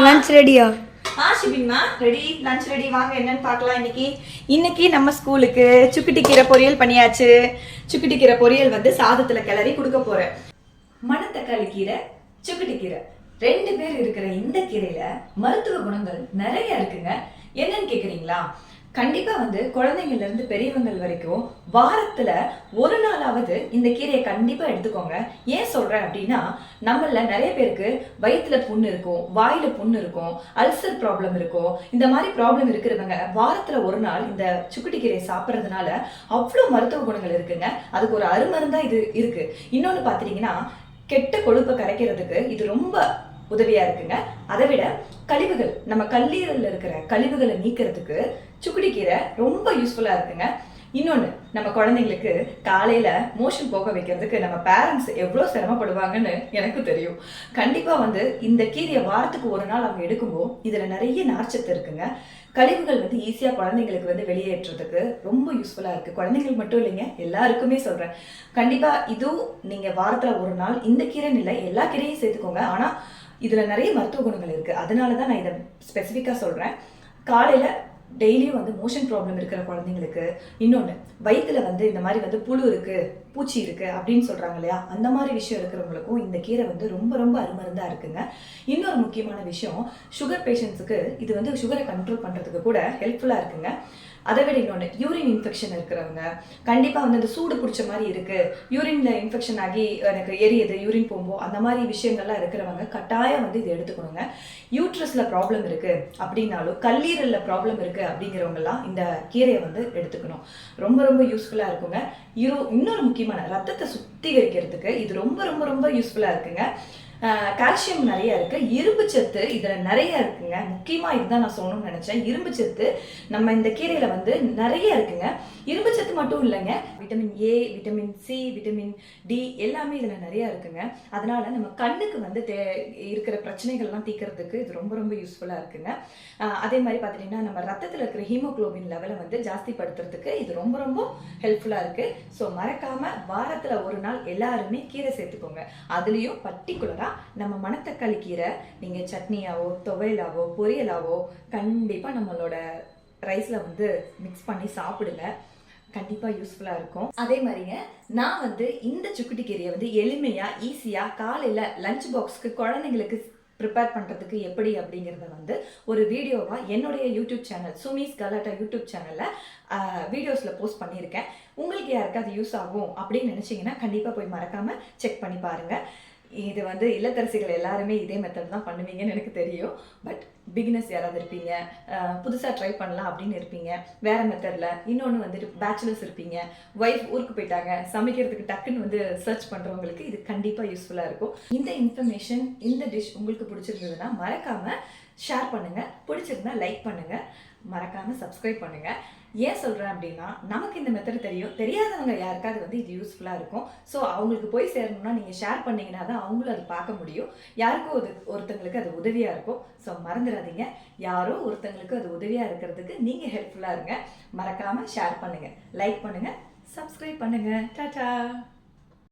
Lunch ரெடியா? ஷிபின்மா ready, lunch ready. வாங்க என்னன்னு பார்க்கலாம். இன்னைக்கு நம்ம ஸ்கூலுக்கு சுக்குட்டி கீரை பொரியல் பண்ணியாச்சு. சுக்குட்டி கீரை பொரியல் வந்து சாதத்துல கிளறி கொடுக்க போறேன். மணத்தக்காளி கீரை, சுக்குட்டி கீரை, 2 பேர் இருக்கிற இந்த கீரையில மருத்துவ குணங்கள் நிறைய இருக்குங்க. என்னன்னு கேக்குறீங்களா? கண்டிப்பா வந்து குழந்தைங்கள்ல இருந்து பெரியவங்கள் வரைக்கும் வாரத்துல ஒரு நாளாவது இந்த கீரையை கண்டிப்பா எடுத்துக்கோங்க. ஏன் சொல்றேன் அப்படின்னா, நம்மள நிறைய பேருக்கு வயிற்றுல புண்ணு இருக்கும், வாயில புண்ணு இருக்கும், அல்சர் ப்ராப்ளம் இருக்கும். இந்த மாதிரி ப்ராப்ளம் இருக்கிறவங்க வாரத்துல ஒரு நாள் இந்த சுக்குட்டி கீரையை சாப்பிட்றதுனால அவ்வளோ மருத்துவ குணங்கள் இருக்குங்க. அதுக்கு ஒரு அருமருந்தா இது இருக்கு. இன்னொன்னு பாத்தீங்கன்னா, கெட்ட கொழுப்பை கரைக்கிறதுக்கு இது ரொம்ப உதவியா இருக்குங்க. அதை விட கழிவுகள், நம்ம கல்லீரல்ல இருக்கிற கழிவுகளை நீக்கிறதுக்கு சுக்குட்டி கீரை ரொம்ப யூஸ்ஃபுல்லா இருக்குங்க. இன்னொன்று, நம்ம குழந்தைங்களுக்கு காலையில மோஷன் போக வைக்கிறதுக்கு நம்ம பேரண்ட்ஸ் எவ்வளோ சிரமப்படுவாங்கன்னு எனக்கு தெரியும். கண்டிப்பாக வந்து இந்த கீரையை வாரத்துக்கு ஒரு நாள் அவங்க எடுக்கும்போது இதில் நிறைய நார்ச்சத்து இருக்குங்க. கழிவுகள் வந்து ஈஸியாக குழந்தைங்களுக்கு வந்து வெளியேற்றுறதுக்கு ரொம்ப யூஸ்ஃபுல்லாக இருக்குது. குழந்தைங்களுக்கு மட்டும் இல்லைங்க, எல்லாருக்குமே சொல்கிறேன். கண்டிப்பாக இதுவும் நீங்கள் வாரத்தில் ஒரு நாள் இந்த கீரைன்னு இல்லை, எல்லா கீரையும் சேர்த்துக்கோங்க. ஆனால் இதில் நிறைய மருத்துவ குணங்கள் இருக்குது. அதனால தான் நான் இதை ஸ்பெசிஃபிக்காக சொல்கிறேன். காலையில் டெய்லியும் வந்து மோஷன் ப்ராப்ளம் இருக்கிற குழந்தைங்களுக்கு, இன்னொன்று வயிற்றுல வந்து இந்த மாதிரி வந்து புழு இருக்குது, பூச்சி இருக்குது அப்படின்னு சொல்கிறாங்க இல்லையா, அந்த மாதிரி விஷயம் இருக்கிறவங்களுக்கும் இந்த கீரை வந்து ரொம்ப ரொம்ப அருமருந்தாக இருக்குங்க. இன்னொரு முக்கியமான விஷயம், சுகர் பேஷண்ட்ஸுக்கு இது வந்து சுகரை கண்ட்ரோல் பண்ணுறதுக்கு கூட ஹெல்ப்ஃபுல்லாக இருக்குங்க. அதை விட இன்னொன்று, யூரின் இன்ஃபெக்ஷன் இருக்கிறவங்க, கண்டிப்பாக வந்து அந்த சூடு பிடிச்ச மாதிரி இருக்குது, யூரினில் இன்ஃபெக்ஷன் ஆகி எனக்கு எரியுது யூரின் போகும்போது, அந்த மாதிரி விஷயங்கள்லாம் இருக்கிறவங்க கட்டாயம் வந்து இது எடுத்துக்கணுங்க. யூட்ரஸில் ப்ராப்ளம் இருக்குது அப்படின்னாலும், கல்லீரலில் ப்ராப்ளம் இருக்குது அப்படிங்கிறவங்கலாம் இந்த கீரையை வந்து எடுத்துக்கணும். ரொம்ப ரொம்ப யூஸ்ஃபுல்லாக இருக்குங்க. இன்னொரு முக்கியமான, ரத்தத்தை சுத்திகரிக்கிறதுக்கு இது ரொம்ப ரொம்ப ரொம்ப யூஸ்ஃபுல்லாக இருக்குங்க. கால்சியம் நிறைய இருக்கு, இரும்பு சத்து இதுல நிறைய இருக்குங்க. முக்கியமா இதுதான் நான் சொல்லணும்னு நினைச்சேன். இரும்பு சத்து நம்ம இந்த கீரையில வந்து நிறைய இருக்குங்க. இரும்பு சத்து மட்டும் இல்லைங்க, vitamin A, vitamin C, vitamin D எல்லாமே இதுல நிறைய இருக்குங்க. அதனால நம்ம கண்ணுக்கு வந்து இருக்கிற பிரச்சனைகள்லாம் தீர்க்கறதுக்கு இது ரொம்ப ரொம்ப யூஸ்ஃபுல்லா இருக்குங்க. அதே மாதிரி பாத்தீங்கன்னா, நம்ம ரத்தத்துல இருக்கிற ஹீமோகுளோபின் லெவலை வந்து ஜாஸ்தி படுத்துறதுக்கு இது ரொம்ப ரொம்ப ஹெல்ப்ஃபுல்லா இருக்கு. ஸோ மறக்காம வாரத்துல ஒரு நாள் எல்லாருமே கீரை சேர்த்துக்கோங்க. அதுலயும் பர்டிகுலரா நம்ம மணத்தக்காளி கீரை நீங்க சட்னியாவோ, துவையலாவோ, பொரியலாவோ கண்டிப்பா நம்மளோட ரைஸ்ல வந்து மிக்ஸ் பண்ணி சாப்பிடுங்க. கண்டிப்பா யூஸ்ஃபுல்லா இருக்கும். அதே மாதிரிங்க, நான் வந்து இந்த சுக்குட்டி கீரையை வந்து எளிமையா ஈஸியா காலையில லஞ்ச் பாக்ஸ்க்கு குழந்தைங்களுக்கு ப்ரிப்பேர் பண்ணுறதுக்கு எப்படி அப்படிங்கிறத வந்து ஒரு வீடியோவாக என்னுடைய யூடியூப் சேனல் சுமிஸ் கலாட்டா யூடியூப் சேனலில் வீடியோஸில் போஸ்ட் பண்ணியிருக்கேன். உங்களுக்கு யாருக்காவது யூஸ் ஆகும் அப்படின்னு நினச்சிங்கன்னா கண்டிப்பாக போய் மறக்காமல் செக் பண்ணி பாருங்கள். இது வந்து இல்லத்தரசிகள் எல்லாருமே இதே மெத்தட் தான் பண்ணுவீங்கன்னு எனக்கு தெரியும். பட் பிகினர்ஸ் யாராவது இருப்பீங்க, புதுசாக ட்ரை பண்ணலாம் அப்படின்னு இருப்பீங்க, வேறு மெத்தடில். இன்னொன்று வந்துட்டு பேச்சுலர்ஸ் இருப்பீங்க, ஒய்ஃப் ஊருக்கு போயிட்டாங்க, சமைக்கிறதுக்கு டக்குன்னு வந்து சர்ச் பண்ணுறவங்களுக்கு இது கண்டிப்பாக யூஸ்ஃபுல்லாக இருக்கும். இந்த இன்ஃபர்மேஷன், இந்த டிஷ் உங்களுக்கு பிடிச்சிருந்ததுன்னா மறக்காமல் ஷேர் பண்ணுங்கள், பிடிச்சிருந்தா லைக் பண்ணுங்கள், மறக்காமல் சப்ஸ்கிரைப் பண்ணுங்கள். ஏன் சொல்கிறேன் அப்படின்னா, நமக்கு இந்த மெத்தட் தெரியும், தெரியாதவங்க யாருக்காவது வந்து இது யூஸ்ஃபுல்லாக இருக்கும். ஸோ அவங்களுக்கு போய் சேரணும்னா நீங்கள் ஷேர் பண்ணிங்கன்னா தான் அவங்களும் அதை பார்க்க முடியும். யாருக்கும் ஒருத்தங்களுக்கு அது உதவியாக இருக்கும். ஸோ மறந்துடாதீங்க, யாரோ ஒருத்தங்களுக்கு அது உதவியாக இருக்கிறதுக்கு நீங்கள் ஹெல்ப்ஃபுல்லாக இருங்க. மறக்காமல் ஷேர் பண்ணுங்கள், லைக் பண்ணுங்கள், சப்ஸ்கிரைப் பண்ணுங்கள். டாடா.